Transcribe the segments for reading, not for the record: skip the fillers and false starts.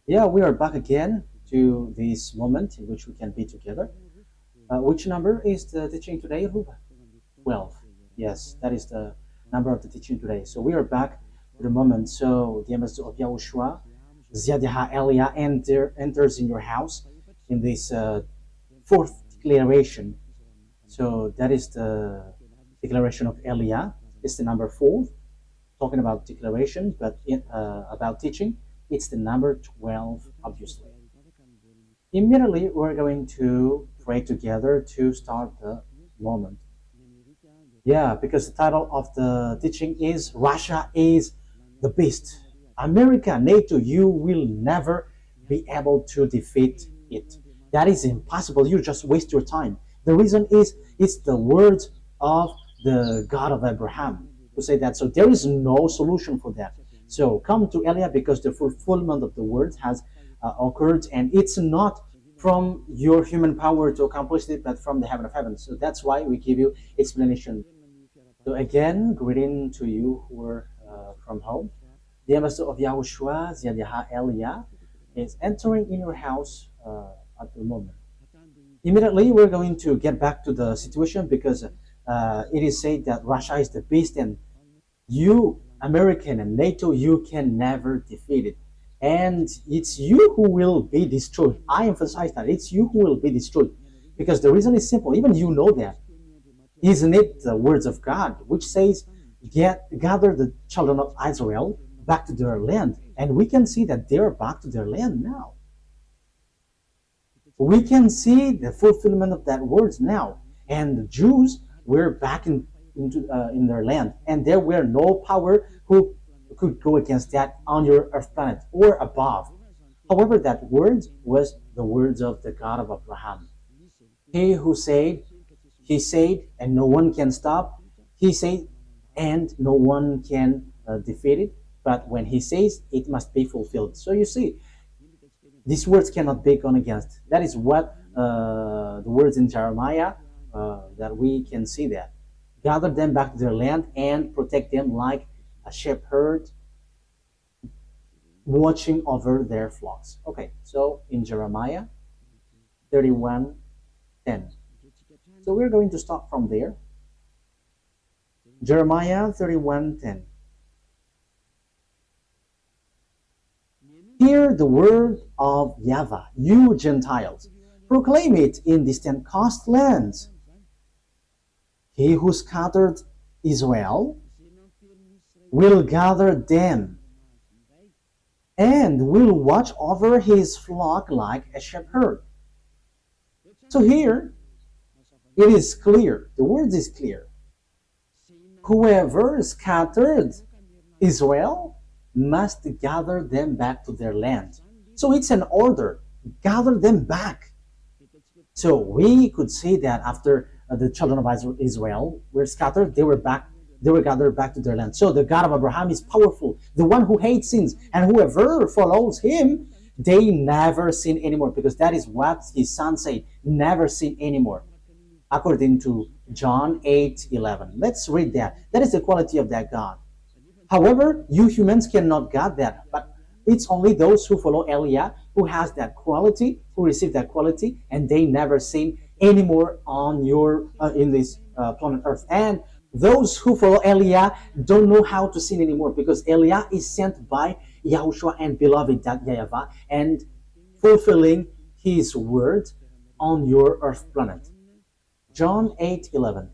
Yeah, we are back again to this moment in which we can be together. Which number is the teaching today, Ruba? 12. Yes, that is the number of the teaching today. So we are back for the moment. So the ambassador of YAHOSHUAH, YAH Elia enters in your house in this fourth declaration. So that is the declaration of Elia. It's the number 4, talking about declaration, but about teaching, it's the number 12, obviously. Immediately, we're going to pray together to start the moment. Yeah, because the title of the teaching is Russia is the beast. America, NATO, you will never be able to defeat it. That is impossible. You just waste your time. The reason is it's the words of the God of Abraham who say that. So there is no solution for that. So come to Elia because the fulfillment of the words has occurred, and it's not from your human power to accomplish it, but from the heaven of heavens. So that's why we give you explanation. So again, greeting to you who are from home. The ambassador of YAHOSHUAH, YAH Elia, is entering in your house at the moment. Immediately, we're going to get back to the situation because it is said that Russia is the beast, and you, American and NATO, you can never defeat it. And it's you who will be destroyed. I emphasize that it's you who will be destroyed. Because the reason is simple. Even you know that. Isn't it the words of God, which says, gather the children of Israel back to their land. And we can see that they are back to their land now. We can see the fulfillment of that words now. And the Jews were back in their land. And there were no power who could go against that on your earth planet or above. However, that word was the words of the God of Abraham. He said, and no one can stop. He said, and no one can defeat it. But when he says, it must be fulfilled. So you see, these words cannot be gone against. That is what the words in Jeremiah, that we can see that. Gather them back to their land and protect them like a shepherd watching over their flocks. Okay, so in Jeremiah 31:10. So we're going to start from there. Jeremiah 31:10. Hear the word of YAHVAH, you Gentiles. Proclaim it in distant coastlands. He who scattered Israel will gather them and will watch over his flock like a shepherd. So here, it is clear. The word is clear. Whoever scattered Israel must gather them back to their land. So it's an order. Gather them back. So we could see that after the children of Israel were scattered, they were gathered back to their land. So the God of Abraham is powerful. The one who hates sins, and whoever follows him, they never sin anymore, because that is what his son said, never sin anymore, according to John 8:11. Let's read that. That is the quality of that God. However, you humans cannot get that, but it's only those who follow Elia who has that quality, who receive that quality, and they never sin anymore on in this planet Earth. And those who follow Elia don't know how to sin anymore, because Elia is sent by YAHOSHUAH and beloved that YAHVAH, and fulfilling his word on your earth planet. John 8:11.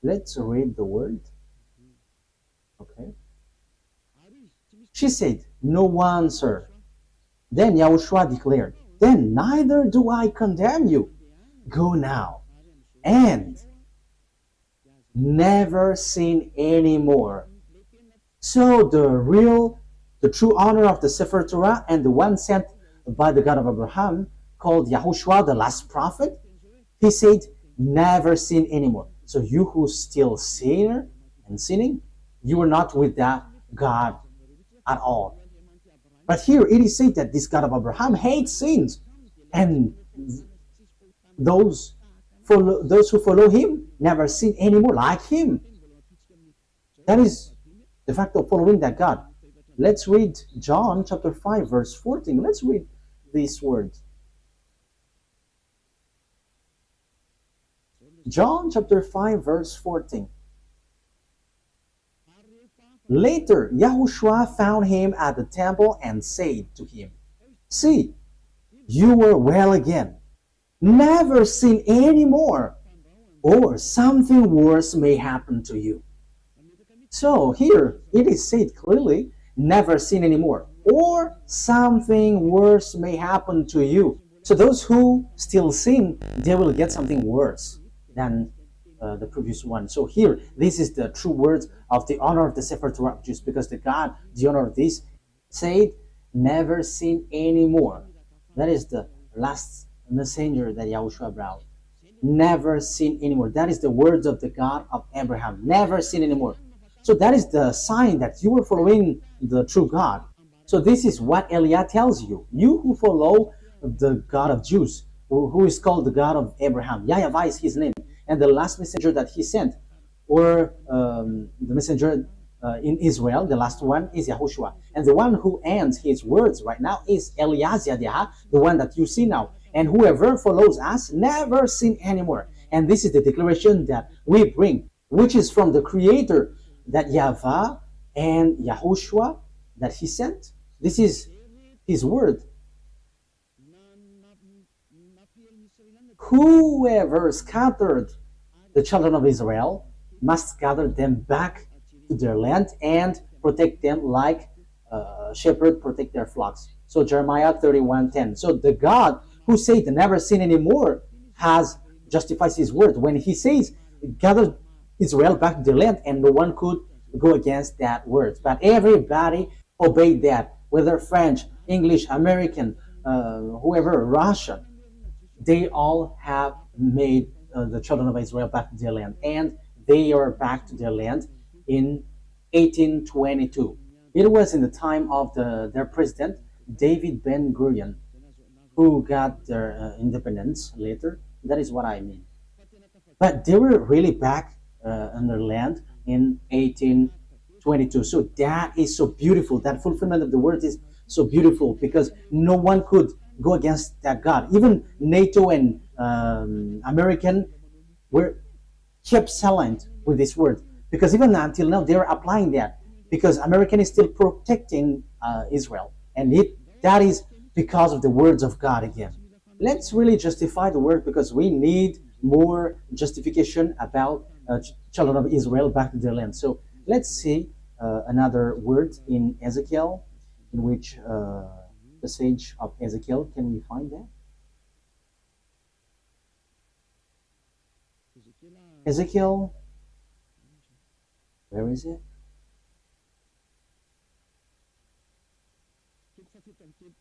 Let's read the word. Okay. She said, "No one, sir." Then YAHOSHUAH declared, "Then neither do I condemn you. Go now and never sin anymore." So the true honor of the Sefer Torah and the one sent by the God of Abraham, called YAHOSHUAH, the last prophet, he said, never sin anymore. So you who still sinning, you are not with that God at all. But here it is said that this God of Abraham hates sins, and those who follow him never sin anymore like him. That is the fact of following that God. Let's read John chapter 5 verse 14. Let's read these words. John chapter 5 verse 14. Later, YAHOSHUAH found him at the temple and said to him, "See, you were well again. Never sin any more, or something worse may happen to you." So here it is said clearly, never sin anymore, or something worse may happen to you. So those who still sin, they will get something worse than the previous one. So here, this is the true words of the honor of the Sefer Torah of Jews, because the God, the honor of this, said, never sin anymore. That is the last messenger that YAHOSHUAH brought. Never sin anymore. That is the words of the God of Abraham. Never sin anymore. So that is the sign that you are following the true God. So this is what Eliah tells you. You who follow the God of Jews, who is called the God of Abraham. YAHVAH is his name. And the last messenger that he sent, or the messenger in Israel, the last one is YAHOSHUAH. And the one who ends his words right now is Eliezer, the one that you see now. And whoever follows us never sin anymore. And this is the declaration that we bring, which is from the Creator, that YAHVAH and YAHOSHUAH that he sent. This is his word. Whoever scattered the children of Israel must gather them back to their land and protect them like shepherds protect their flocks. So Jeremiah 31:10. So the God who said never sin anymore has justifies his word when he says gather Israel back to their land, and no one could go against that word. But everybody obeyed that, whether French, English, American, whoever, Russia. They all have made the children of Israel back to their land, and they are back to their land in 1822. It was in the time of their president, David Ben-Gurion, who got their independence later. That is what I mean. But they were really back on their land in 1822. So that is so beautiful. That fulfillment of the word is so beautiful, because no one could go against that God. Even NATO and American were kept silent with this word, because even until now they are applying that, because American is still protecting Israel, and that is because of the words of God again. Let's really justify the word, because we need more justification about children of Israel back to their land. So let's see another word in Ezekiel, in which the sage of Ezekiel. Can we find that? Ezekiel, where is it?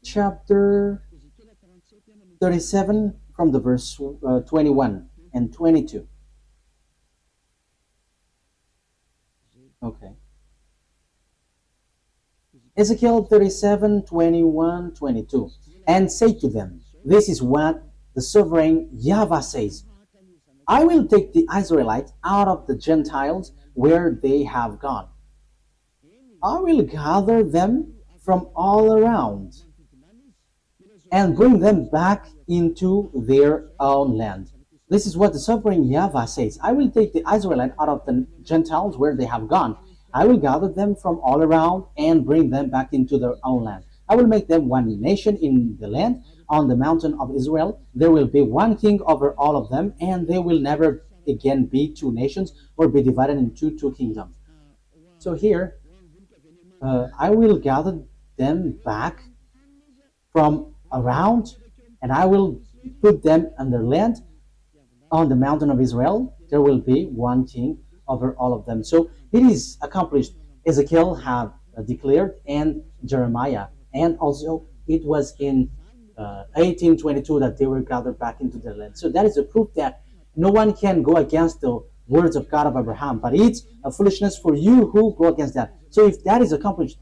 Chapter 37 from the verse 21 and 22. Okay. Ezekiel 37, 21, 22. And say to them, this is what the sovereign YAHVAH says. I will take the Israelites out of the Gentiles where they have gone. I will gather them from all around and bring them back into their own land. This is what the sovereign YAHVAH says. I will take the Israelites out of the Gentiles where they have gone. I will gather them from all around and bring them back into their own land. I will make them one nation in the land. On the mountain of Israel, there will be one king over all of them, and they will never again be two nations or be divided into two kingdoms. So here, I will gather them back from around, and I will put them on their land. On the mountain of Israel, there will be one king over all of them. So it is accomplished. Ezekiel have declared, and Jeremiah, and also it was in 1822 that they were gathered back into their land. So that is a proof that no one can go against the words of God of Abraham, but it's a foolishness for you who go against that. So if that is accomplished,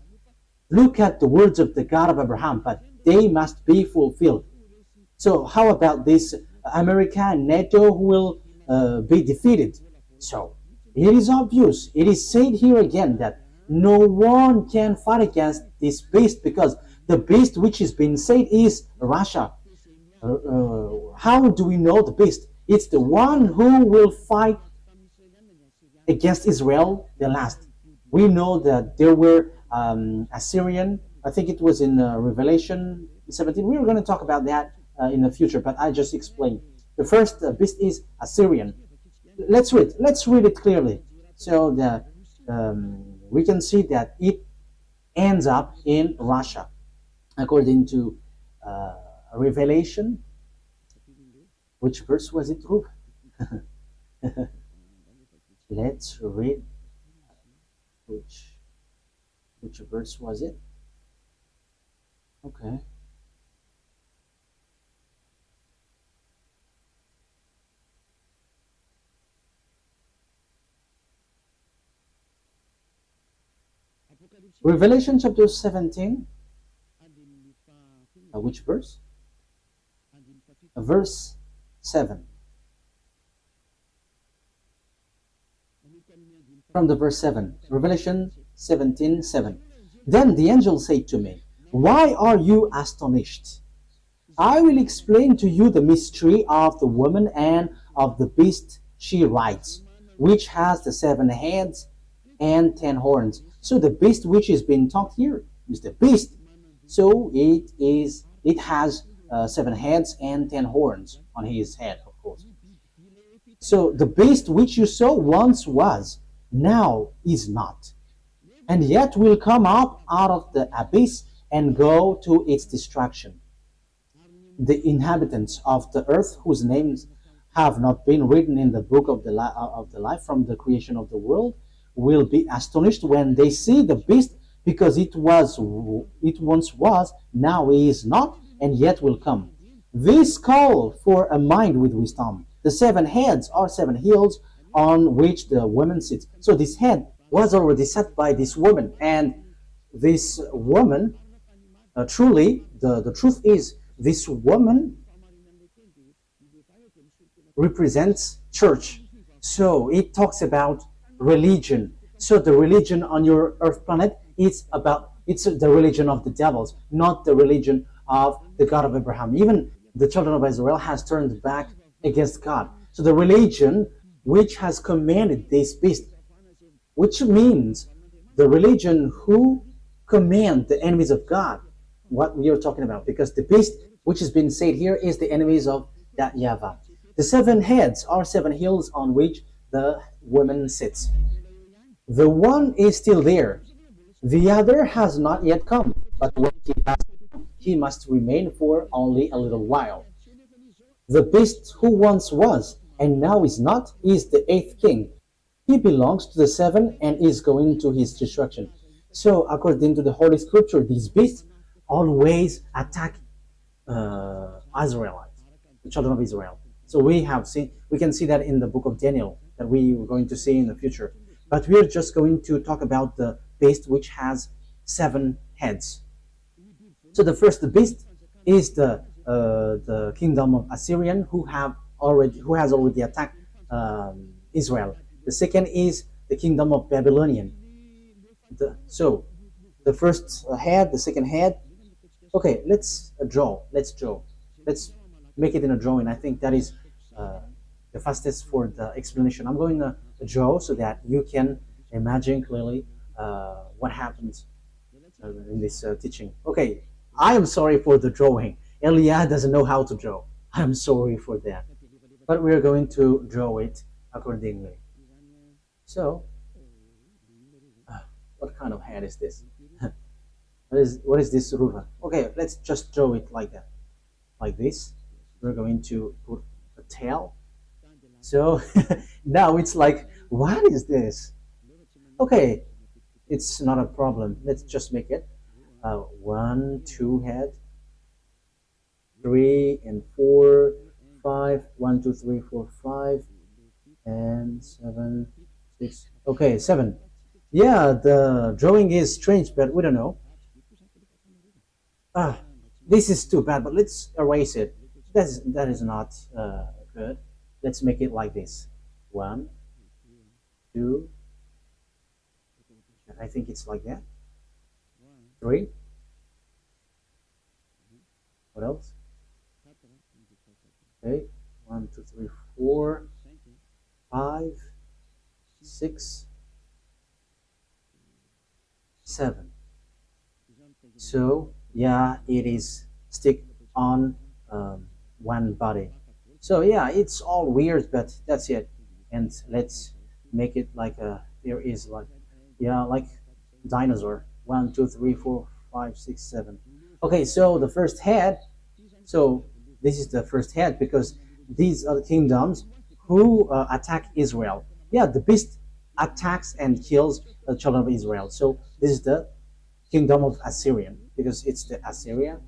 look at the words of the God of Abraham, but they must be fulfilled. So how about this America and NATO who will be defeated? So it is obvious. It is said here again that No one can fight against this beast because the beast which is being said is Russia. How do we know the beast? It's the one who will fight against Israel the last. We know that there were Assyrian. I think it was in Revelation 17. We were going to talk about that in the future, but I just explained. The first beast is Assyrian. Let's read. Let's read it clearly, so that we can see that it ends up in Russia, according to Revelation. Which verse was it, Ruth? Let's read. Which verse was it? Okay. Revelation chapter 17. Which verse? Verse 7. From the verse 7. Revelation 17:7. Then the angel said to me, "Why are you astonished? I will explain to you the mystery of the woman and of the beast she rides, which has the 7 heads and 10 horns." So the beast which is being talked here is the beast. So it has 7 heads and 10 horns on his head, of course. So the beast which you saw once was, now is not, and yet will come up out of the abyss and go to its destruction. The inhabitants of the earth, whose names have not been written in the book of the life from the creation of the world, will be astonished when they see the beast, because it once was, now is not, and yet will come. This call for a mind with wisdom. The 7 heads are 7 hills on which the woman sits. So this head was already set by this woman, and this woman, truly, the truth is, this woman represents church. So it talks about religion. So the religion on your earth planet, it's the religion of the devils, not the religion of the God of Abraham. Even the children of Israel has turned back against God. So the religion which has commanded this beast, which means the religion who command the enemies of God, what we are talking about, because the beast which has been said here is the enemies of that YAHVAH. The 7 heads are 7 hills on which the woman sits. The one is still there. The other has not yet come, but when he must remain for only a little while. The beast who once was and now is not is the 8th king. He belongs to the 7 and is going to his destruction. So according to the Holy Scripture, these beasts always attack Israelites, the children of Israel. So we can see that in the book of Daniel, that we are going to see in the future. But we are just going to talk about the beast which has 7 heads. So the first beast is the kingdom of Assyrian, who has already attacked Israel. The second is the kingdom of Babylonian. So the first head, the second head. Okay, let's draw. Let's make it in a drawing. I think that is the fastest for the explanation. I'm going to draw so that you can imagine clearly what happens in this teaching. Okay, I am sorry for the drawing. Elia doesn't know how to draw. I'm sorry for that. But we're going to draw it accordingly. So, what kind of head is this? What is this ruler? Okay, let's just draw it like that. Like this. We're going to put a tail. So, now it's like, what is this? Okay, it's not a problem. Let's just make it 1, 2 head, 3 and 4, 5, 1, 2, 3, 4, 5, and 7, 6. Okay, 7. Yeah, the drawing is strange, but we don't know. This is too bad, but let's erase it. That is not good. Let's make it like this. 1, 2, I think it's like that. 3. What else? Okay, 1, 2, 3, 4, 5, 6, 7. So yeah, it is stick on one body. So yeah, it's all weird, but that's it. And let's make it like there is like, yeah, like dinosaur. 1, 2, 3, 4, 5, 6, 7. Okay, so the first head. So this is the first head because these are the kingdoms who attack Israel. Yeah, the beast attacks and kills the children of Israel. So this is the kingdom of Assyrian because it's the Assyria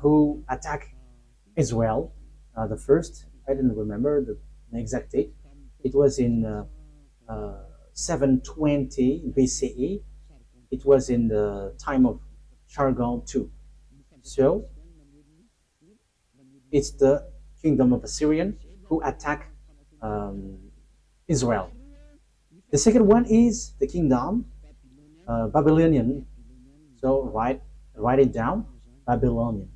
who attack Israel. The first, I didn't remember the exact date. It was in 720 BCE. It was in the time of Sargon II. So it's the kingdom of Assyrian who attack Israel. The second one is the kingdom Babylonian. So write it down. Babylonian.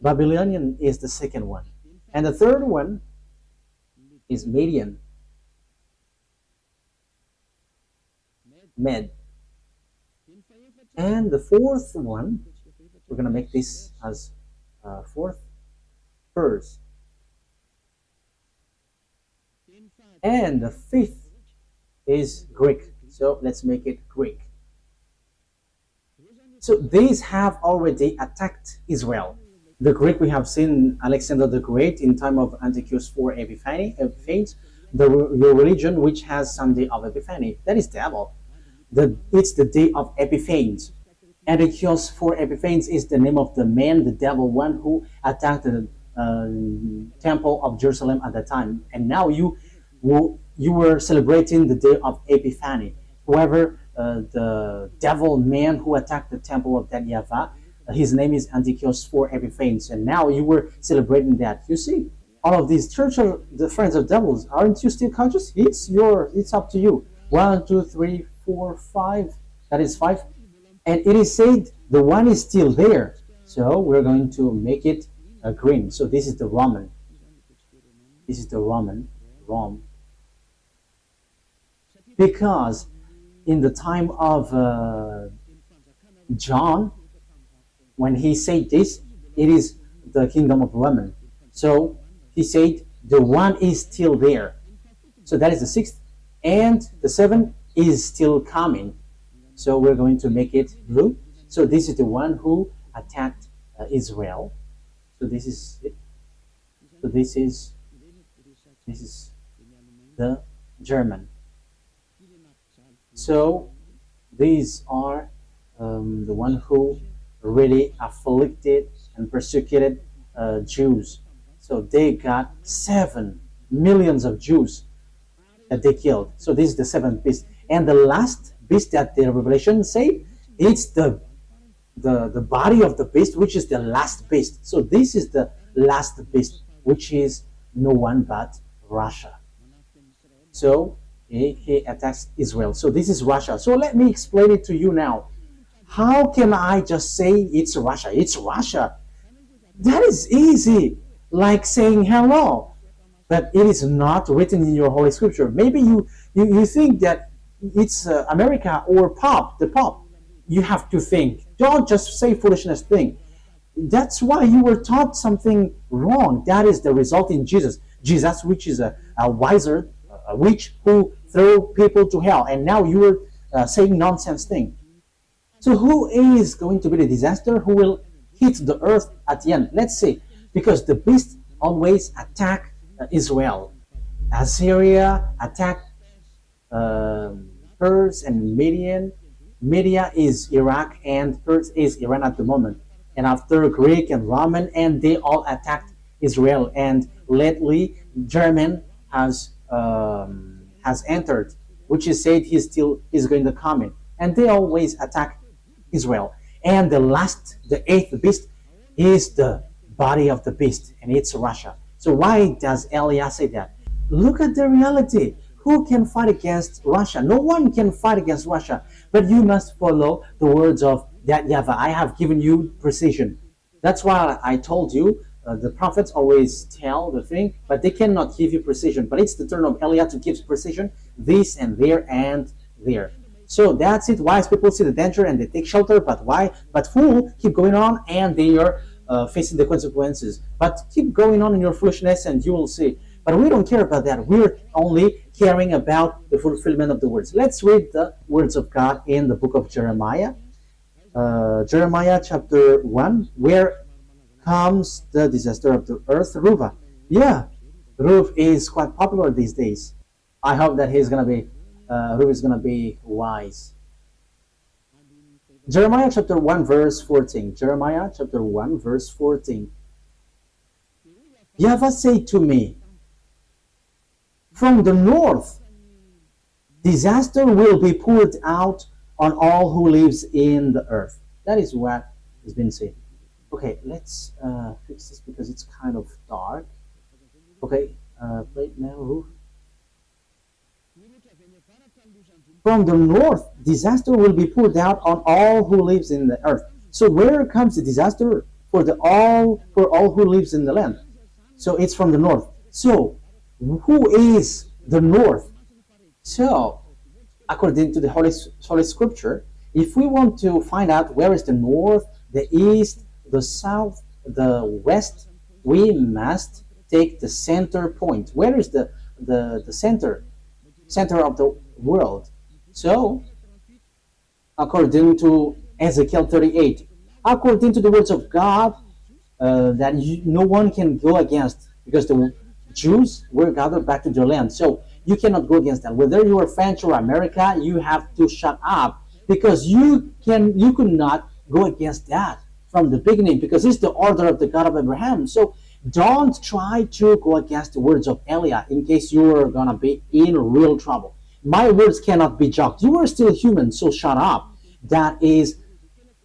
Babylonian is the second one. And the third one is Median. Med. And the fourth one, we're going to make this as fourth, Pers. And the fifth is Greek. So let's make it Greek. So these have already attacked Israel. The Greek, we have seen Alexander the Great in time of Antiochus IV Epiphanes, your religion which has Sunday of Epiphany. That is devil. It's the day of Epiphanes. Antiochus IV Epiphanes is the name of the man, the devil, one who attacked the temple of Jerusalem at that time. And now you were celebrating the day of Epiphany. Whoever the devil man who attacked the temple of that YAHVAH, his name is Antiochus IV Epiphanes, and now you were celebrating that. You see, all of these church are the friends of devils. Aren't you still conscious? It's up to you. 1, 2, 3, 4, 5. That is 5. And it is said the one is still there. So we're going to make it green. So this is the Roman. This is the Roman. Rome. Because in the time of John, when he said this, it is the kingdom of Roman. So he said the one is still there. So that is the 6th. And the 7th is still coming. So we're going to make it blue. So this is the one who attacked Israel. So this is it. So this is the German. So these are the one who really afflicted and persecuted Jews. So they got 7 millions of Jews that they killed. So this is the 7th beast. And the last beast that the Revelation say, it's the body of the beast, which is the last beast. So this is the last beast, which is no one but Russia. So he attacks Israel. So this is Russia. So let me explain it to you now. How can I just say it's Russia? It's Russia. That is easy, like saying hello. But it is not written in your Holy Scripture. Maybe you think that it's America or the Pope. You have to think. Don't just say foolishness thing. That's why you were taught something wrong. That is the result in Jesus. Jesus, which is a witch who threw people to hell. And now you are saying nonsense thing. So who is going to be the disaster? Who will hit the earth at the end? Let's see. Because the beast always attack Israel. Assyria attacked Pers and Median. Media is Iraq and Pers is Iran at the moment. And after Greek and Roman, and they all attacked Israel. And lately, German has entered, which is said he's going to come in. And they always attack Israel. And the 8th beast is the body of the beast, and it's Russia. So why does Elias say that? Look at the reality. who can fight against Russia? No one can fight against Russia. But you must follow the words of that YAHVAH. I have given you precision. That's why I told you the prophets always tell the thing, but they cannot give you precision. But it's the turn of Eliah to give precision, this and there and there. So that's it. Wise people see the danger and they take shelter, but why? But fool keep going on and they are facing the consequences. But keep going on in your foolishness and you will see. But we don't care about that. We're only caring about the fulfillment of the words. Let's read the words of God in the book of Jeremiah. Jeremiah chapter 1, where comes the disaster of the earth, YAHVAH. Yeah, YAHVAH is quite popular these days. I hope that he's gonna be YAHVAH is gonna be wise. Jeremiah chapter 1 verse 14. Jeremiah chapter 1 verse 14. YAHVAH said to me, from the north, disaster will be poured out on all who lives in the earth. That is what has been said. Okay, let's fix this because it's kind of dark. Okay, play it now. From the north, disaster will be poured out on all who lives in the earth. So where comes the disaster for all who lives in the land? So it's from the north. So who is the north? So according to the Holy Scripture, if we want to find out where is the north, the east, the south, the west, we must take the center point. Where is the center of the world? So according to Ezekiel 38, according to the words of God, that no one can go against, because the Jews were gathered back to their land. So you cannot go against that. Whether you are French or America, you have to shut up, because you could not go against that from the beginning, because it's the order of the God of Abraham. So don't try to go against the words of Eliah in case you are gonna be in real trouble. My words cannot be joked. You are still human, so shut up. That is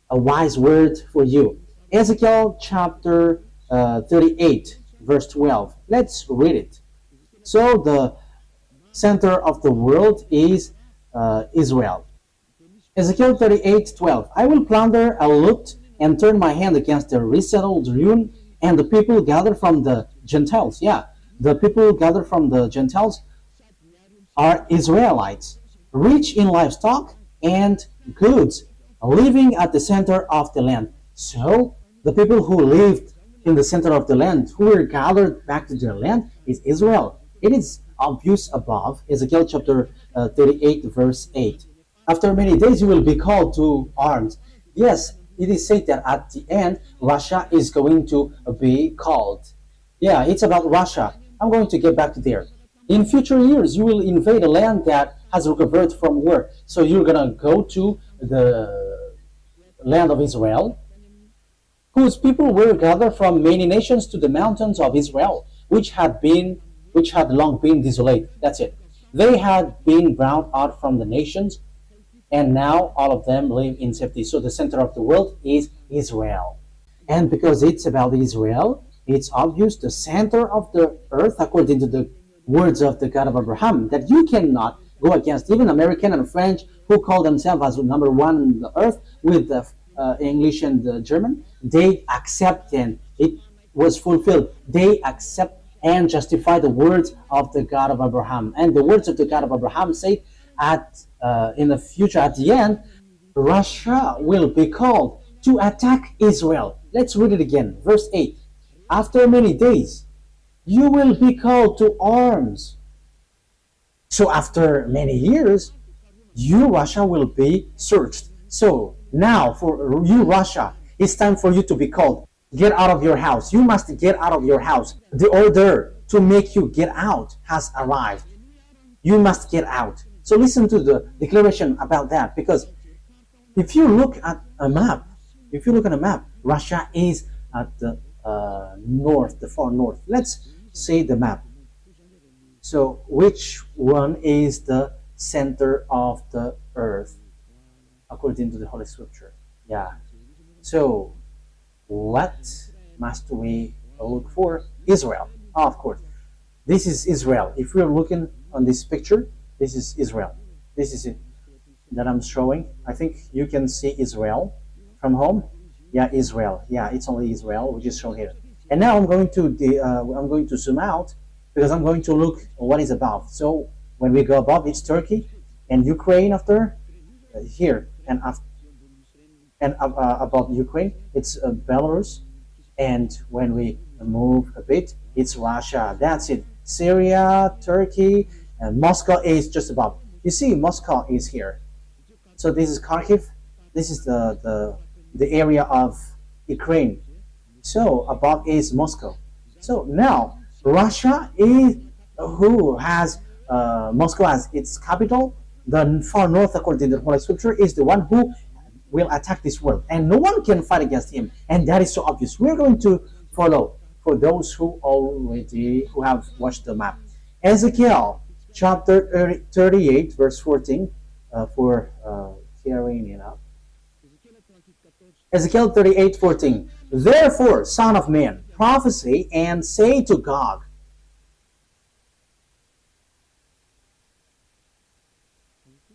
a wise word for you. Ezekiel chapter 38 verse 12. Let's read it. So the center of the world is Israel. Ezekiel 38:12. I will plunder and loot and turn my hand against the resettled ruin and the people gathered from the Gentiles. Yeah, the people gathered from the Gentiles are Israelites, rich in livestock and goods, living at the center of the land. So the people who lived in the center of the land, who were gathered back to their land, is Israel. It is obvious above, Ezekiel chapter 38 verse 8. After many days you will be called to arms. Yes, it is said that at the end Russia is going to be called. Yeah, it's about Russia. I'm going to get back to there. In future years you will invade a land that has recovered from war. So you're gonna go to the land of Israel, whose people were gathered from many nations to the mountains of Israel, which had long been desolate. That's it. They had been brought out from the nations, and now all of them live in safety. So the center of the world is Israel. And because it's about Israel, it's obvious the center of the earth, according to the words of the God of Abraham, that you cannot go against. Even American and French, who call themselves as number one on the earth with the English and the German, they accept, and it was fulfilled. They accept and justify the words of the God of Abraham. And the words of the God of Abraham say in the future, at the end, Russia will be called to attack Israel. Let's read it again. Verse 8. After many days, you will be called to arms. So after many years, you, Russia, will be searched. So now for you, Russia, it's time for you to be called. Get out of your house. You must get out of your house. The order to make you get out has arrived. You must get out. So listen to the declaration about that, because if you look at a map, Russia is at the north, the far north. Let's say the map. So which one is the center of the earth according to the Holy Scripture? Yeah. So what must we look for? Israel, of course. This is Israel. If you're looking on this picture, this is Israel. This is it that I'm showing. I think you can see Israel from home. Yeah, Israel. Yeah, it's only Israel, which is shown here. And now I'm going to zoom out because I'm going to look what is above. So when we go above, it's Turkey and Ukraine after here, and above Ukraine, it's Belarus. And when we move a bit, it's Russia. That's it. Syria, Turkey, and Moscow is just above. You see, Moscow is here. So this is Kharkiv. This is the area of Ukraine. So above is Moscow. So now Russia is who has Moscow as its capital. The far north, according to the Holy Scripture, is the one who will attack this world, and no one can fight against him. And that is so obvious. We're going to follow for those who have watched the map. Ezekiel chapter 38, verse 14, for carrying it up. Ezekiel 38:14. Therefore, son of man, prophesy and say to Gog.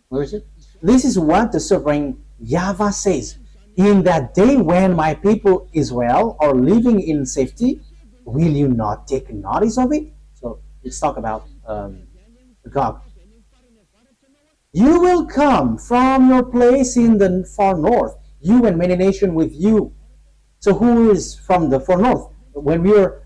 Where is it? This is what the sovereign YAHVAH says. In that day when my people Israel are living in safety, will you not take notice of it? So let's talk about Gog. You will come from your place in the far north, you and many nations with you. So who is from the far north? When we are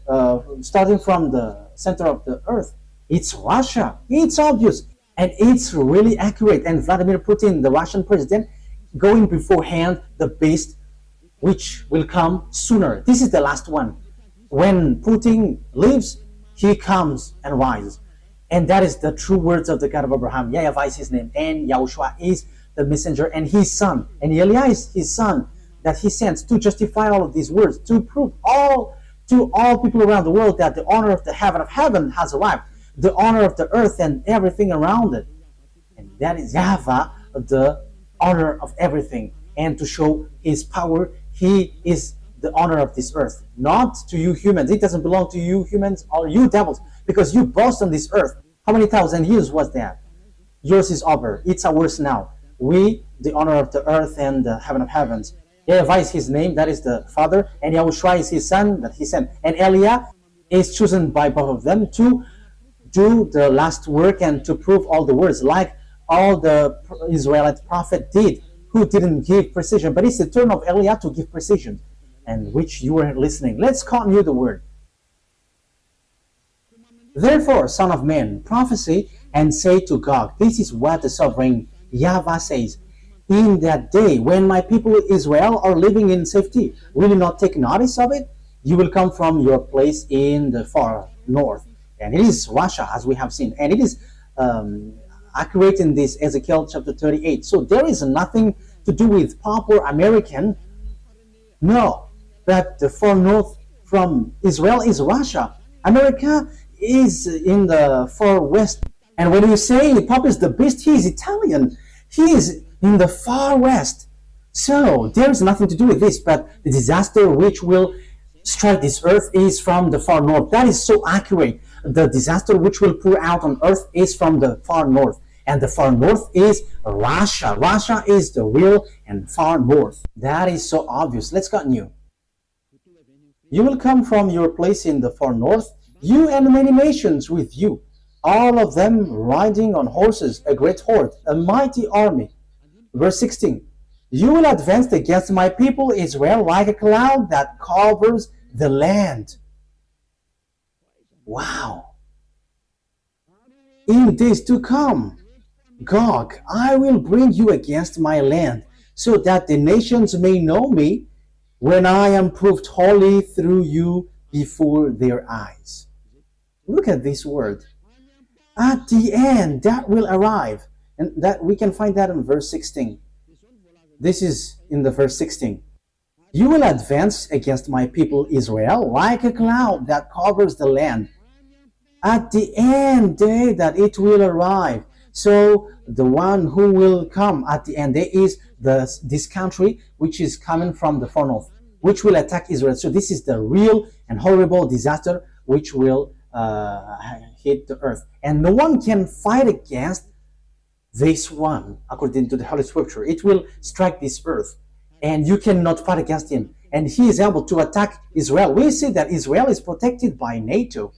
starting from the center of the earth, it's Russia. It's obvious. And it's really accurate. And Vladimir Putin, the Russian president, going beforehand the beast which will come sooner. This is the last one. When Putin leaves, he comes and rises. And that is the true words of the God of Abraham. YAHVAH is his name, and YAHOSHUAH is the messenger and his son. And Eliah is his son that he sends to justify all of these words, to prove to all people around the world that the honor of the heaven of heaven has arrived. The honor of the earth and everything around it. And that is YAHVAH, the honor of everything. And to show his power, he is the honor of this earth. Not to you humans. It doesn't belong to you humans or you devils, because you boast on this earth. How many thousand years was that? Yours is over. It's ours now. We, the honor of the earth and the heaven of heavens. YAHVAH is his name, that is the Father. And YAHOSHUAH is his son that he sent. And Eliah is chosen by both of them to do the last work and to prove all the words, like all the Israelite prophet did, who didn't give precision. But it's the turn of Eliah to give precision, and which you were listening. Let's continue the word. Therefore, son of man, prophesy and say to Gog. This is what the sovereign YAHVAH says. In that day, when my people Israel are living in safety, will you not take notice of it? You will come from your place in the far north. And it is Russia, as we have seen. And it is accurate in this Ezekiel chapter 38. So there is nothing to do with popular American. No. But the far north from Israel is Russia. America is in the far west. And when you say Papa is the beast, he is Italian. He is in the far west. So there is nothing to do with this. But the disaster which will strike this earth is from the far north. That is so accurate. The disaster which will pour out on earth is from the far north. And the far north is Russia. Russia is the real and far north. That is so obvious. Let's continue. You will come from your place in the far north, you and many nations with you, all of them riding on horses, a great horde, a mighty army. Verse 16. You will advance against my people Israel like a cloud that covers the land. Wow. In days to come, Gog, I will bring you against my land, so that the nations may know me when I am proved holy through you before their eyes. Look at this word. At the end, that will arrive. And that we can find that in verse 16. This is in the verse 16. You will advance against my people Israel like a cloud that covers the land. At the end day that it will arrive. So the one who will come at the end day is this country which is coming from the far north, which will attack Israel. So this is the real and horrible disaster which will hit the earth, and no one can fight against this one. According to the Holy Scripture, it will strike this earth, and you cannot fight against him, and he is able to attack Israel. We see that Israel is protected by NATO,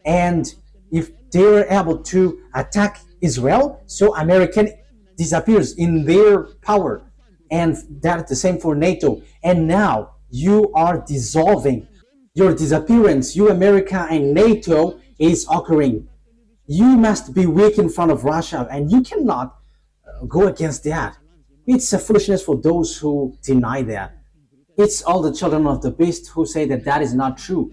and if they're able to attack Israel, so American disappears in their power, and that's the same for NATO. And now you are dissolving. Your disappearance, you America and NATO, is occurring. You must be weak in front of Russia, and you cannot go against that. It's a foolishness for those who deny that. It's all the children of the beast who say that that is not true.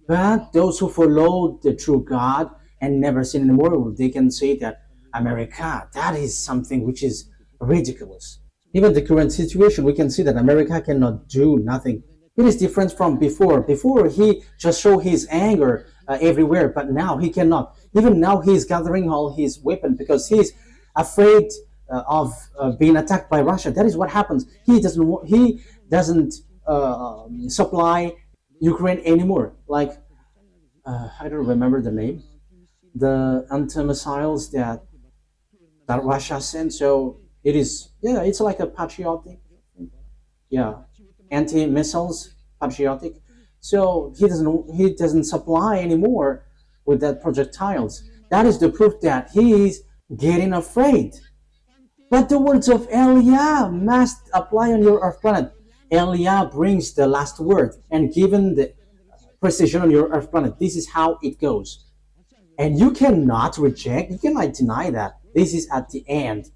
But those who follow the true God and never sin anymore, they can say that America, that is something which is ridiculous. Even the current situation, we can see that America cannot do nothing. It is different from before. Before, he just showed his anger everywhere, but now he cannot. Even now, he's gathering all his weapons because he's afraid of being attacked by Russia. That is what happens. He doesn't supply Ukraine anymore. Like I don't remember the name, the anti-missiles that Russia sent. So it is, yeah, it's like a patriotic, yeah, anti-missiles, patriotic. So he doesn't supply anymore with that projectiles. That is the proof that he is getting afraid. But the words of YAH must apply on your earth planet. YAH brings the last word and given the precision on your earth planet. This is how it goes. And you cannot reject, you cannot deny that. This is at the end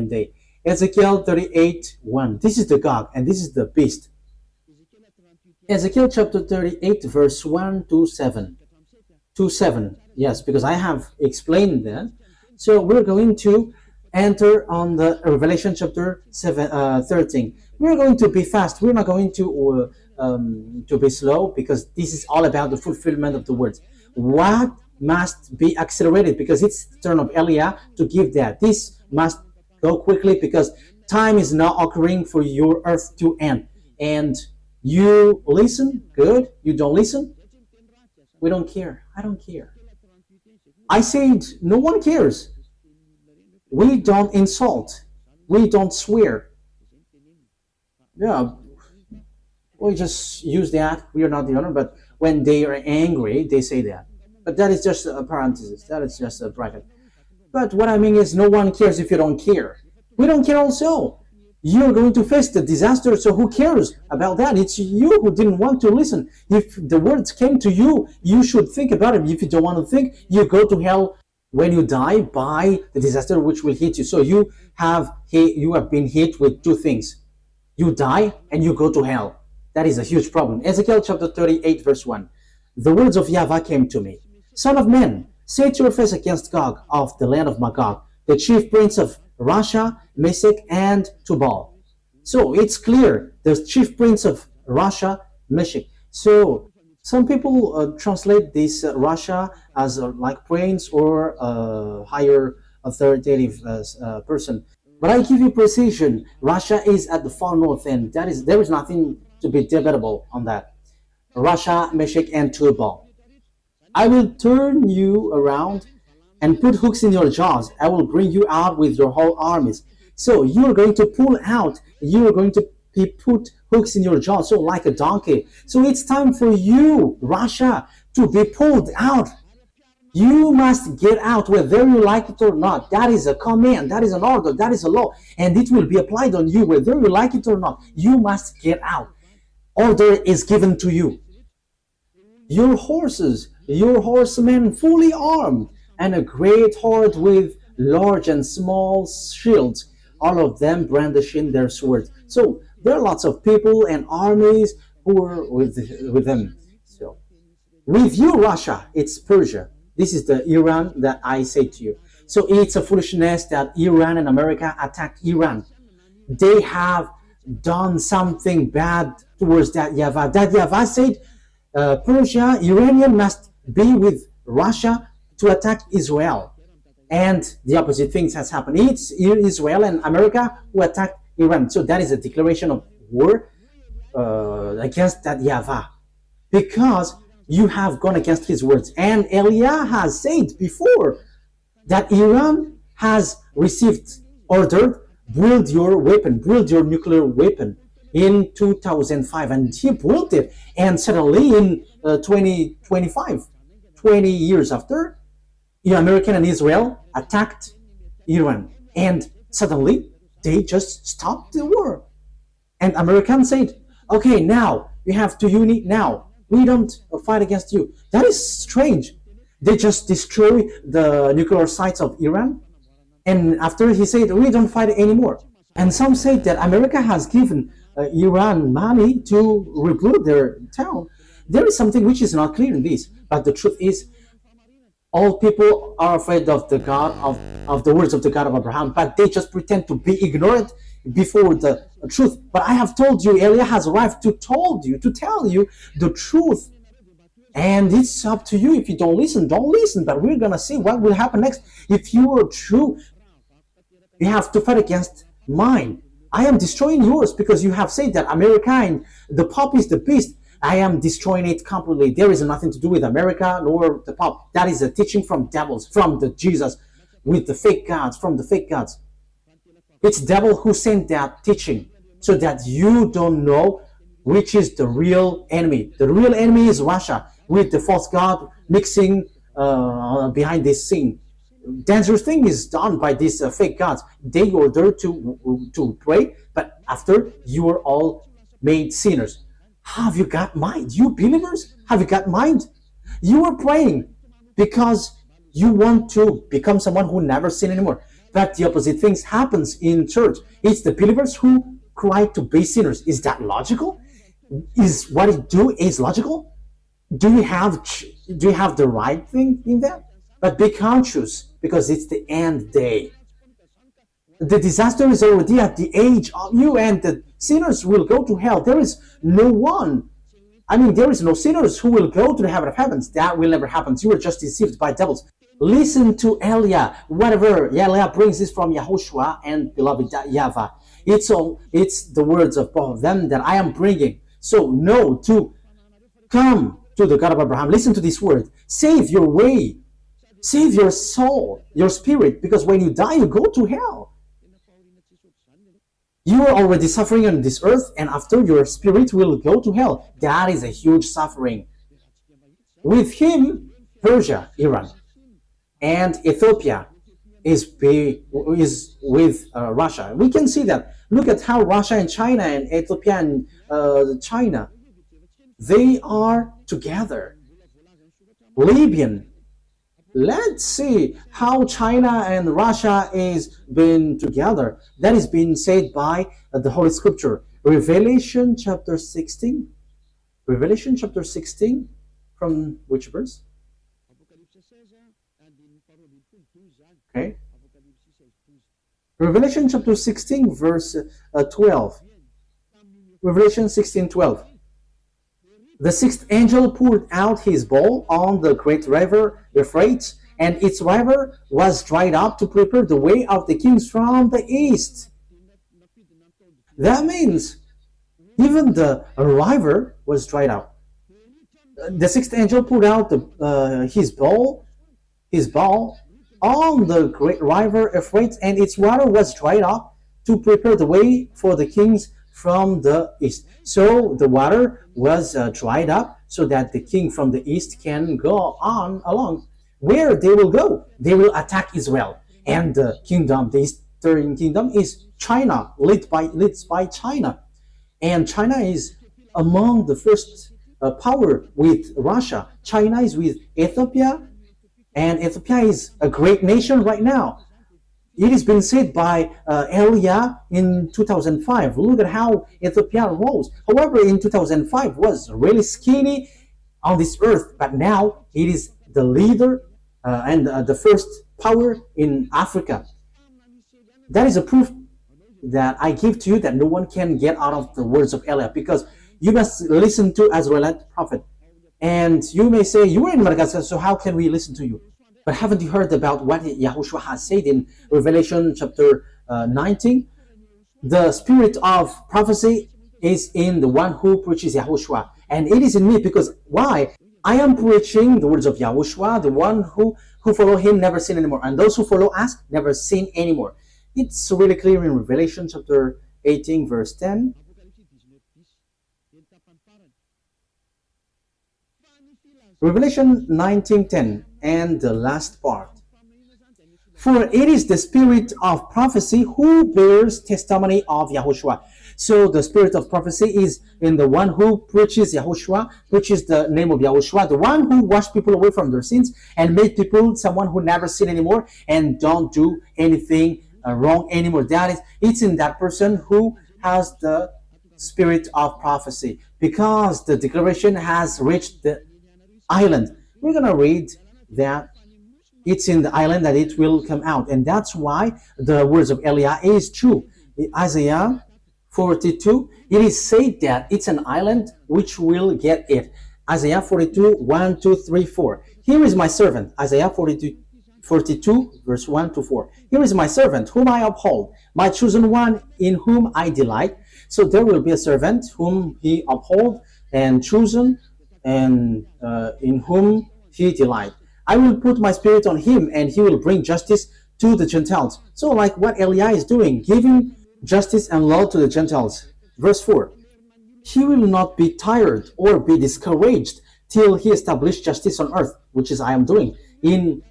day. Ezekiel 38:1. This is the Gog and this is the beast. Ezekiel chapter 38 verse 1 to 7. To 7. Yes, because I have explained that. So we're going to enter on the Revelation chapter 13. We're going to be fast. We're not going to be slow, because this is all about the fulfillment of the words. What must be accelerated, because it's the turn of YAH to give that. This must go quickly because time is now occurring for your earth to end. And you listen, good. You don't listen, we don't care. I don't care. I said no one cares. We don't insult. We don't swear. Yeah, we just use that. We are not the owner, but when they are angry, they say that. But that is just a parenthesis. That is just a bracket. But what I mean is no one cares if you don't care. We don't care also. You're going to face the disaster, so who cares about that? It's you who didn't want to listen. If the words came to you, you should think about it. If you don't want to think, you go to hell when you die by the disaster which will hit you. So you have been hit with two things. You die and you go to hell. That is a huge problem. Ezekiel chapter 38 verse 1. The words of YAHVAH came to me. Son of man, set your face against Gog of the land of Magog, the chief prince of Russia, Meshech, and Tubal. So it's clear, the chief prince of Russia, Meshech. So some people translate this Russia as like prince or higher authoritative person. But I give you precision. Russia is at the far north end. There is nothing to be debatable on that. Russia, Meshech, and Tubal. I will turn you around and put hooks in your jaws. I will bring you out with your whole armies. So you are going to pull out. You are going to put hooks in your jaws, so like a donkey. So it's time for you, Russia, to be pulled out. You must get out whether you like it or not. That is a command. That is an order. That is a law. And it will be applied on you whether you like it or not. You must get out. Order is given to you. Your horses, your horsemen fully armed, and a great horde with large and small shields, all of them brandishing their swords. So there are lots of people and armies who are with them. So with you, Russia, it's Persia. This is the Iran that I say to you. So it's a foolishness that Iran and America attacked Iran. They have done something bad towards that YAHVAH. That YAHVAH said Persia, Iranian must be with Russia to attack Israel. And the opposite things has happened. It's Israel and America who attacked Iran. So that is a declaration of war against that YAHVAH. Because You have gone against his words. And Elia has said before that Iran has received order, build your weapon, build your nuclear weapon in 2005, and he built it. And suddenly in 2025, 20 years after, America and Israel attacked Iran, and suddenly they just stopped the war. And Americans said, okay, now you have to unite now. We don't fight against you. That is strange. They just destroy the nuclear sites of Iran. And after he said, we don't fight anymore. And some say that America has given Iran money to rebuild their town. There is something which is not clear in this. But the truth is, all people are afraid of the God of the words of the God of Abraham, but they just pretend to be ignorant before the truth. But I have told you, Elia has arrived to tell you the truth. And it's up to you. If you don't listen, don't listen. But we're going to see what will happen next. If you are true, you have to fight against mine. I am destroying yours because you have said that America and the Pope is the beast. I am destroying it completely. There is nothing to do with America nor the Pope. That is a teaching from devils, from the Jesus, with the fake gods, from the fake gods. It's devil who sent that teaching so that you don't know which is the real enemy. The real enemy is Russia, with the false god mixing behind this scene. Dangerous thing is done by these fake gods. They order to pray, but after you are all made sinners. Have you got mind? You believers, have you got mind? You are praying because you want to become someone who never sin anymore. But the opposite things happens in church. It's the believers who cry to be sinners. Is that logical? Is what you do is logical? Do you have the right thing in that? But be conscious, because it's the end day. The disaster is already at the age of you, and the sinners will go to hell. There is no one. There is no sinners who will go to the heaven of heavens. That will never happen. You are just deceived by devils. Listen to Elia. Whatever Elia brings is from YAHOSHUAH and beloved YAHVAH. It's the words of both of them that I am bringing. So know to come to the God of Abraham. Listen to this word. Save your way. Save your soul, your spirit, because when you die, you go to hell. You are already suffering on this earth, and after your spirit will go to hell. That is a huge suffering. With him, Persia, Iran, and Ethiopia is with Russia. We can see that. Look at how Russia and China and Ethiopia and China, they are together. Libyan. Let's see how China and Russia is been together. That is being said by the Holy Scripture. Revelation chapter 16. Revelation chapter 16, from which verse? Okay. Revelation chapter 16, verse 12. Revelation 16:12. The sixth angel poured out his bowl on the great river Euphrates, and its river was dried up to prepare the way of the kings from the east. That means even the river was dried up. The sixth angel poured out his bowl on the great river Euphrates, and its water was dried up to prepare the way for the kings from the east. So the water was dried up so that the king from the east can go on along. Where they will go? They will attack Israel. And the kingdom, the eastern kingdom, is China, led by China. And China is among the first power with Russia. China is with Ethiopia, and Ethiopia is a great nation right now. It has been said by Elia in 2005. Look at how Ethiopia rose. However, in 2005 was really skinny on this earth, but now it is the leader and the first power in Africa. That is a proof that I give to you that no one can get out of the words of Elia, because you must listen to Israelite prophet. And you may say, you are in Madagascar, so how can we listen to you? But haven't you heard about what YAHOSHUAH has said in Revelation chapter 19? The spirit of prophecy is in the one who preaches YAHOSHUAH. And it is in me because, why? I am preaching the words of Yahushua, the one who follow him never sin anymore, and those who follow us never sin anymore. It's really clear in Revelation chapter 18, verse 10. Revelation 19:10, and the last part. For it is the spirit of prophecy who bears testimony of Yahushua. So the spirit of prophecy is in the one who preaches Yahushua, preaches the name of Yahushua, the one who washed people away from their sins and made people someone who never sin anymore and don't do anything wrong anymore. That is, it's in that person who has the spirit of prophecy, because the declaration has reached the island. We're going to read that it's in the island that it will come out, and that's why the words of Eliah is true. In Isaiah 42, it is said that it's an island which will get it. Isaiah 42, 1, 2, 3, 4. Here is my servant. Isaiah 42, verse 1 to 4. Here is my servant whom I uphold, my chosen one in whom I delight. So there will be a servant whom he uphold and chosen, and in whom he delight. I will put my spirit on him, and he will bring justice to the Gentiles. So like what Eliah is doing, giving justice and law to the Gentiles. Verse 4. He will not be tired or be discouraged till he establish justice on earth, which is I am doing, in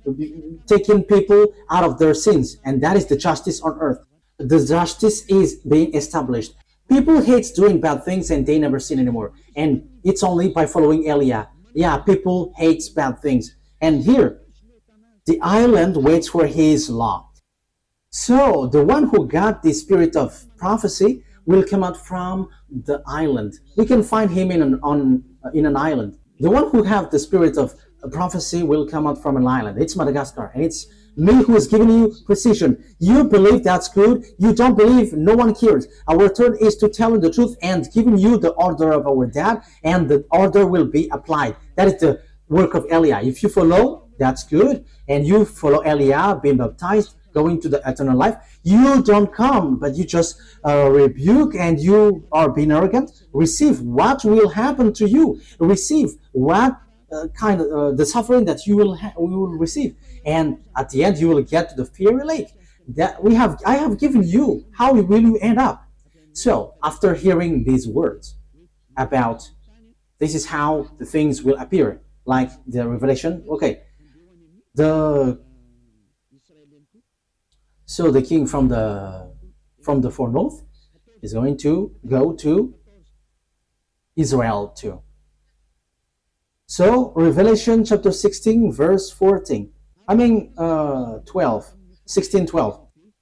taking people out of their sins. And that is the justice on earth. The justice is being established. People hate doing bad things and they never sin anymore. And it's only by following Eliah. Yeah, people hate bad things. And here, the island waits for his law. So the one who got the spirit of prophecy will come out from the island. We can find him in an island. The one who have the spirit of prophecy will come out from an island. It's Madagascar, and it's me who is giving you precision. You believe that's good. You don't believe, no one cares. Our turn is to tell you the truth and giving you the order of our dad, and the order will be applied. That is the work of Eliah. If you follow, that's good, and you follow Eliah, being baptized, going to the eternal life. You don't come, but you just rebuke, and you are being arrogant. Receive what will happen to you. Receive what kind of the suffering that you will receive, and at the end you will get to the fiery lake. That I have given you. How will you end up? So after hearing these words about this is how the things will appear, like the revelation. Okay, so the king from the far north is going to go to Israel too. So Revelation chapter 16 verse 14. 12.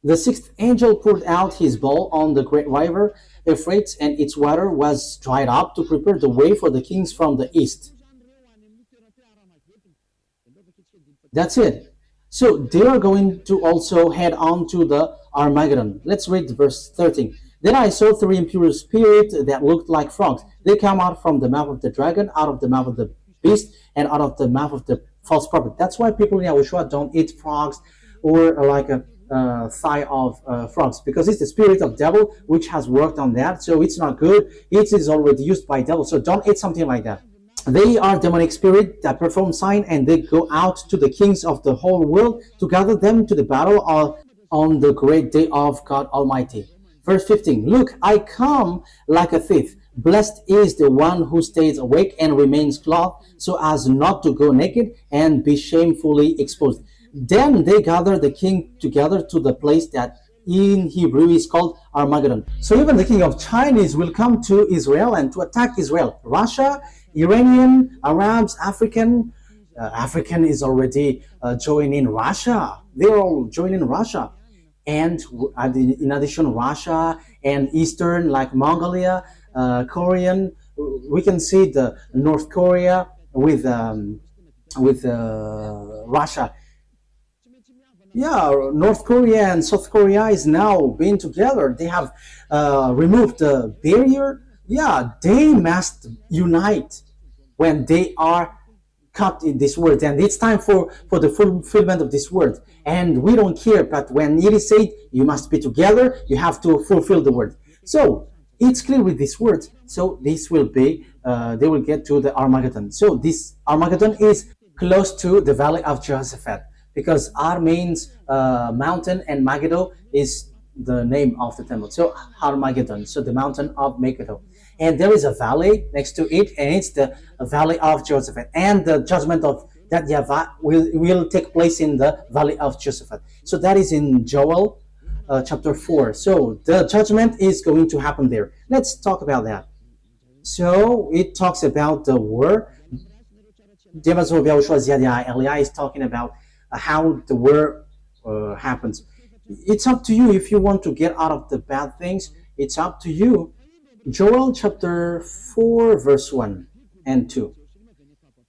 The sixth angel poured out his bowl on the great river Euphrates, and its water was dried up to prepare the way for the kings from the east. That's it. So they are going to also head on to the Armageddon. Let's read verse 13. Then I saw three impure spirits that looked like frogs. They come out from the mouth of the dragon, out of the mouth of the beast, and out of the mouth of the false prophet. That's why people in Yahushua don't eat frogs or like a thigh of frogs, because it's the spirit of devil which has worked on that. So it's not good. It is already used by devil. So don't eat something like that. They are demonic spirits that perform sign, and they go out to the kings of the whole world to gather them to the battle on the great day of God Almighty. Verse 15. Look, I come like a thief. Blessed is the one who stays awake and remains clothed, so as not to go naked and be shamefully exposed. Then they gather the king together to the place that in Hebrew is called Armageddon. So even the king of Chinese will come to Israel and to attack Israel. Russia, Iranian, Arabs, African is already joining Russia. They're all joining Russia. And in addition, Russia and Eastern, like Mongolia, Korean, we can see the North Korea with Russia. Yeah, North Korea and South Korea is now being together. They have removed the barrier. Yeah, they must unite when they are cut in this word, and it's time for the fulfillment of this word. And we don't care, but when it is said you must be together, you have to fulfill the word. So It's clear with these words. So this will be, they will get to the Armageddon. So this Armageddon is close to the valley of Jehoshaphat, because Ar means mountain, and Megiddo is the name of the temple. So Armageddon, so the mountain of Megiddo. And there is a valley next to it, and it's the valley of Jehoshaphat. And the judgment of that YAHVAH will take place in the valley of Jehoshaphat. So that is in Joel chapter 4. So the judgment is going to happen there. Let's talk about that. So it talks about the war. YAHOSHUAH is talking about how the war happens. It's up to you if you want to get out of the bad things. It's up to you. Joel chapter 4 verse 1 and 2.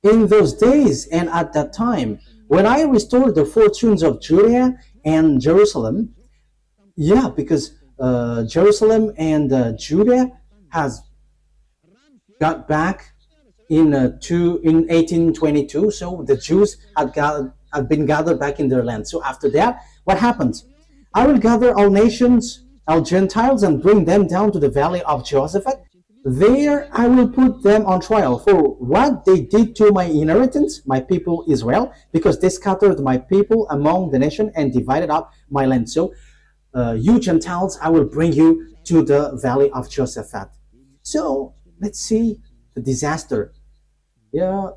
In those days and at that time, when I restored the fortunes of Judah and Jerusalem, yeah, because Jerusalem and Judah has got back in 1822. So the Jews had been gathered back in their land. So after that, what happens? I will gather all nations, all Gentiles, and bring them down to the valley of Jehoshaphat. There I will put them on trial for what they did to my inheritance, my people Israel, because they scattered my people among the nation and divided up my land. So you Gentiles, I will bring you to the valley of Jehoshaphat. So let's see the disaster. Yeah,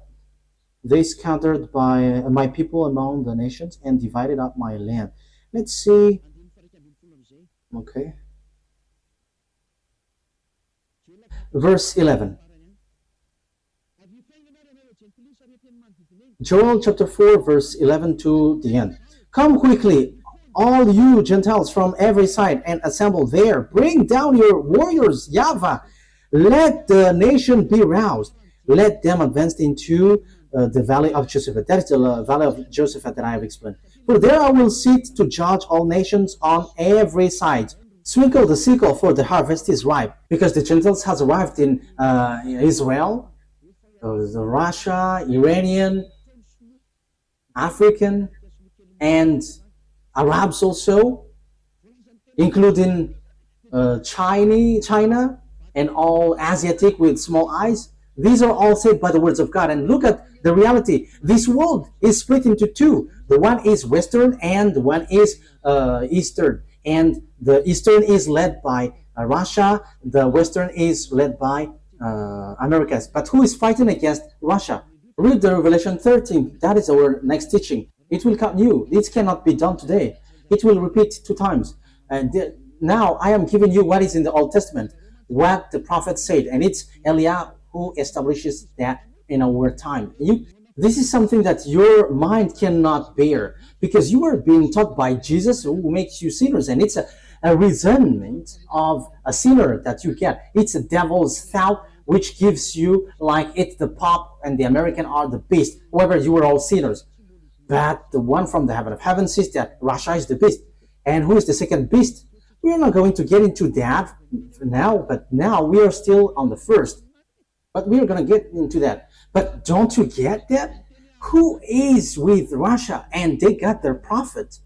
they scattered by my people among the nations and divided up my land. Let's see. Okay. Verse 11. Joel chapter 4 verse 11 to the end. Come quickly, all you Gentiles from every side, and assemble there. Bring down your warriors, YAHVAH. Let the nation be roused. Let them advance into the valley of Jehoshaphat. That is the valley of Jehoshaphat that I have explained. For there I will sit to judge all nations on every side. Sprinkle the sickle, for the harvest is ripe. Because the Gentiles has arrived in Israel, the Russia, Iranian, African, and Arabs also, including China, and all Asiatic with small eyes. These are all saved by the words of God. And look at the reality. This world is split into two. The one is Western and the one is Eastern. And the Eastern is led by Russia. The Western is led by Americas. But who is fighting against Russia? Read the Revelation 13. That is our next teaching. It will come new. It cannot be done today. It will repeat 2 times. And now I am giving you what is in the Old Testament, what the prophet said, and it's Eliah who establishes that in our time. This is something that your mind cannot bear, because you are being taught by Jesus, who makes you sinners, and it's a resentment of a sinner that you get. It's a devil's thought which gives you like it's the Pope and the American are the beast. However, you are all sinners. But the one from the heaven of heaven says that Russia is the beast. And who is the second beast? We are not going to get into that now, but now we are still on the first. But we are going to get into that. But don't you get that? Who is with Russia? And they got their prophet.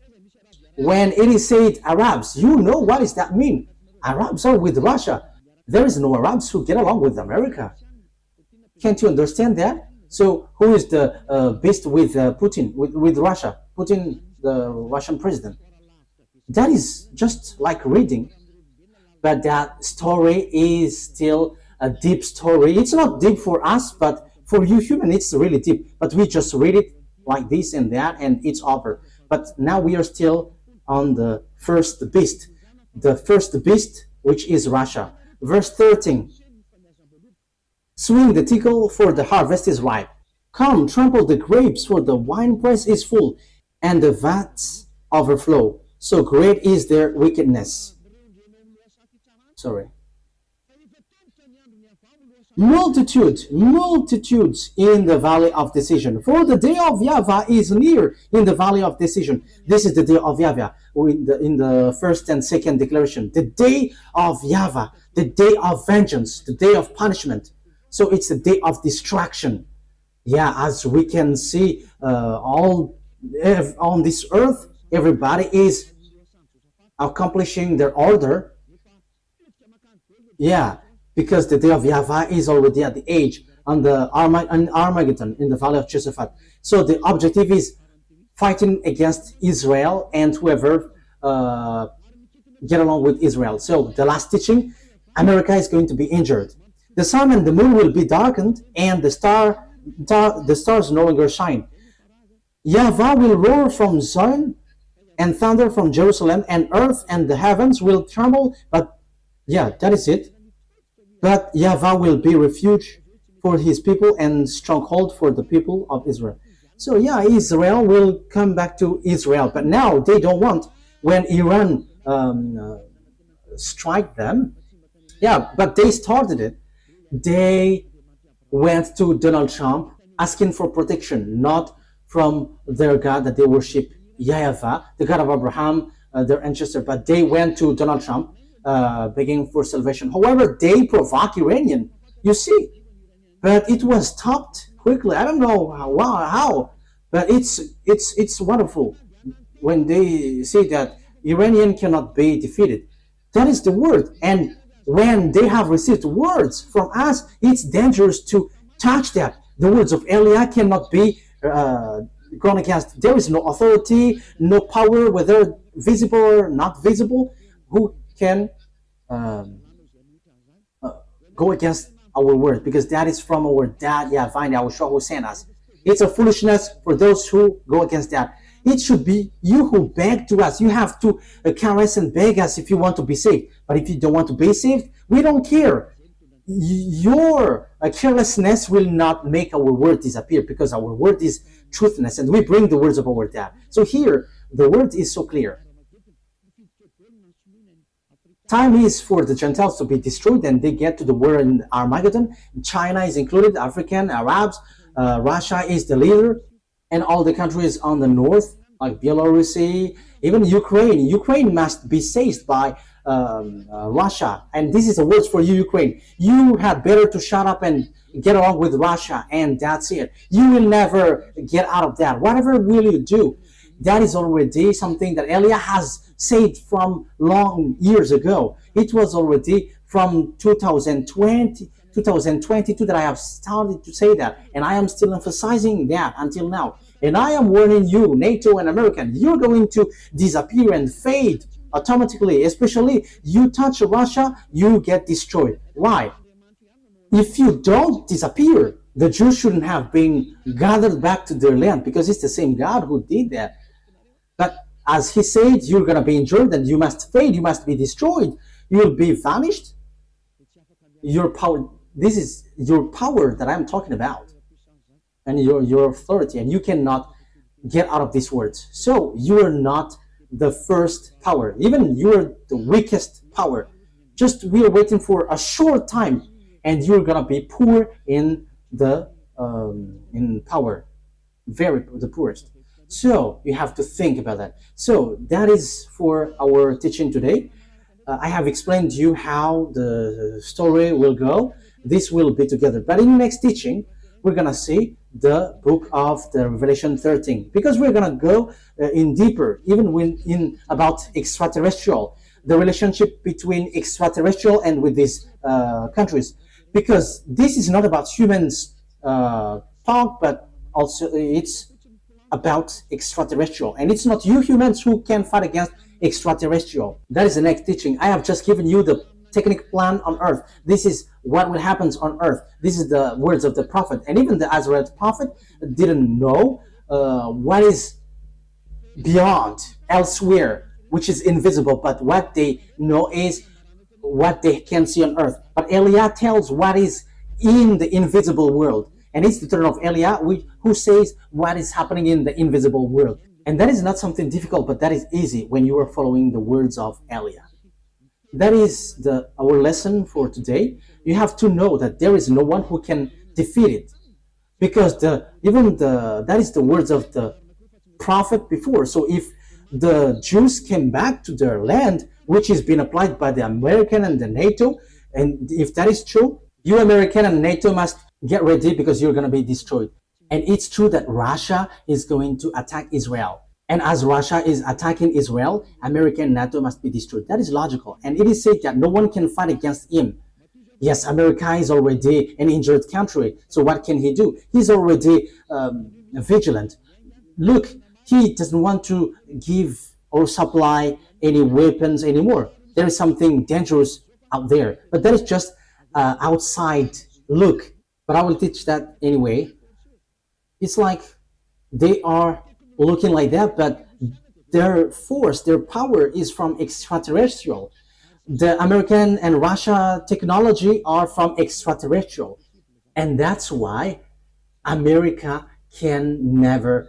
When it is said Arabs, you know what does that mean? Arabs are with Russia. There is no Arabs who get along with America. Can't you understand that? So who is the beast with Putin, with Russia? Putin, the Russian president. That is just like reading. But that story is still a deep story. It's not deep for us, but for you human, it's really deep. But we just read it like this and that, and it's over. But now we are still on the first beast. The first beast, which is Russia. Verse 13. Swing the tickle, for the harvest is ripe. Come, trample the grapes, for the winepress is full, and the vats overflow. So great is their wickedness. Sorry. Multitudes in the valley of decision. For the day of YAHVAH is near in the valley of decision. This is the day of YAHVAH in the first and second declaration. The day of YAHVAH, the day of vengeance, the day of punishment. So it's the day of destruction. Yeah, as we can see, all on this earth, everybody is accomplishing their order. Yeah, because the day of YAHVAH is already at the age on the Armageddon in the Valley of Josaphat. So the objective is fighting against Israel and whoever get along with Israel. So the last teaching, America is going to be injured. The sun and the moon will be darkened, and the stars no longer shine. YAHVAH will roar from Zion and thunder from Jerusalem, and earth and the heavens will tremble. But yeah, that is it. But YAHVAH will be refuge for his people and stronghold for the people of Israel. So yeah, Israel will come back to Israel, but now they don't want when Iran strike them. Yeah, but they started it. They went to Donald Trump asking for protection, not from their God that they worship, YAHVAH, the God of Abraham, their ancestor, but they went to Donald Trump begging for salvation. However, they provoke Iranian, you see, but it was stopped quickly. I don't know how, but it's wonderful when they say that Iranian cannot be defeated. That is the word, and when they have received words from us, it's dangerous to touch that. The words of Eliah cannot be gone against. There is no authority, no power, whether visible or not visible, who can go against our word, because that is from our dad, YAHVAH and YAHOSHUAH, who sent us. It's a foolishness for those who go against that. It should be you who beg to us. You have to caress and beg us if you want to be saved. But if you don't want to be saved, we don't care. Your carelessness will not make our word disappear, because our word is truthness, and we bring the words of our dad. So here, the word is so clear. Time is for the Gentiles to be destroyed, and they get to the war in Armageddon. China is included, African, Arabs, Russia is the leader, and all the countries on the north, like Belarus, even Ukraine. Ukraine must be seized by Russia. And this is a word for you, Ukraine. You had better to shut up and get along with Russia, and that's it. You will never get out of that. Whatever will you do? That is already something that Eliah has said from long years ago. It was already from 2022 that I have started to say that, and I am still emphasizing that until now. And I am warning you, NATO and American, you're going to disappear and fade automatically. Especially you touch Russia, you get destroyed. Why? If you don't disappear, the Jews shouldn't have been gathered back to their land, because it's the same God who did that. But as he said, you're going to be injured and you must fade, you must be destroyed, you will be vanished. Your power, this is your power that I'm talking about, and your authority, and you cannot get out of these words. So you are not the first power, even you are the weakest power. Just we are waiting for a short time, and you're gonna be poor in the in power, the poorest. So you have to think about that. So that is for our teaching today. I have explained to you how the story will go. This will be together. But in the next teaching, we're going to see the book of the Revelation 13, because we're going to go in deeper, even when in about extraterrestrial, the relationship between extraterrestrial and with these countries, because this is not about humans talk, but also it's about extraterrestrial, and it's not you humans who can fight against extraterrestrial. That is the next teaching. I have just given you the technical plan on earth. This is what will happen on earth. This is the words of the prophet, and even the Azrael prophet didn't know what is beyond elsewhere, which is invisible, but what they know is what they can see on earth. But Eliah tells what is in the invisible world, and it's the turn of Eliah who says what is happening in the invisible world. And that is not something difficult, but that is easy when you are following the words of Eliah. That is our lesson for today. You have to know that there is no one who can defeat it, because that is the words of the prophet before. So if the Jews came back to their land, which is being applied by the American and the NATO, and if that is true, you American and NATO must get ready, because you're going to be destroyed. And it's true that Russia is going to attack Israel. And as Russia is attacking Israel, American and NATO must be destroyed. That is logical. And it is said that no one can fight against him. Yes, America is already an injured country. So what can he do? He's already vigilant. Look, he doesn't want to give or supply any weapons anymore. There is something dangerous out there, but that is just outside look. But I will teach that anyway. It's like they are looking like that, but their force, their power is from extraterrestrial. The American and Russia technology are from extraterrestrial, and that's why America can never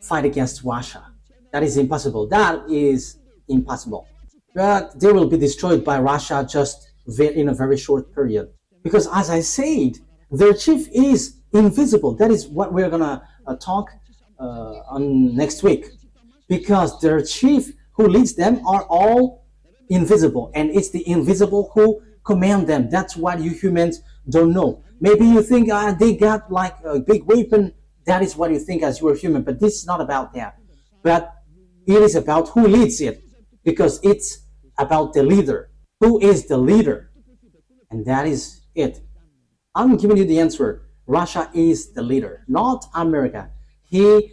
fight against Russia. That is impossible. That is impossible. But they will be destroyed by Russia just in a very short period. Because as I said, their chief is invisible. That is what we're gonna talk on next week. Because their chief who leads them are all invisible, and it's the invisible who command them. That's what you humans don't know. Maybe you think they got like a big weapon. That is what you think as you are human, but this is not about that. But it is about who leads it, because it's about the leader. Who is the leader? And that is it. I'm giving you the answer. Russia is the leader, not America. He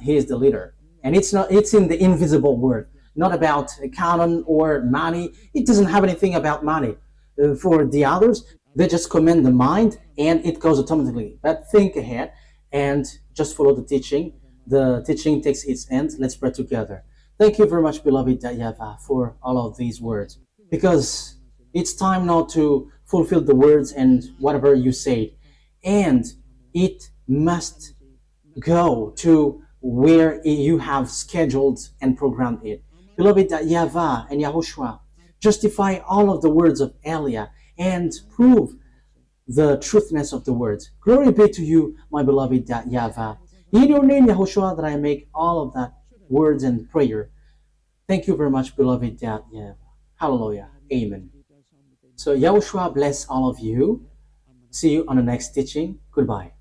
is the leader, and it's not. It's in the invisible word, not about cannon or money. It doesn't have anything about money. For the others, they just command the mind, and it goes automatically. But think ahead and just follow the teaching. The teaching takes its end. Let's pray together. Thank you very much, beloved YAHVAH, for all of these words, because it's time now to fulfill the words and whatever you said, and it must go to where you have scheduled and programmed it. Beloved YAHVAH and YAHOSHUAH, justify all of the words of Elia and prove the truthness of the words. Glory be to you, my beloved YAHVAH. In your name, YAHOSHUAH, that I make all of that words and prayer. Thank you very much, beloved YAHVAH. Hallelujah. Amen. So YAHOSHUAH bless all of you. See you on the next teaching. Goodbye.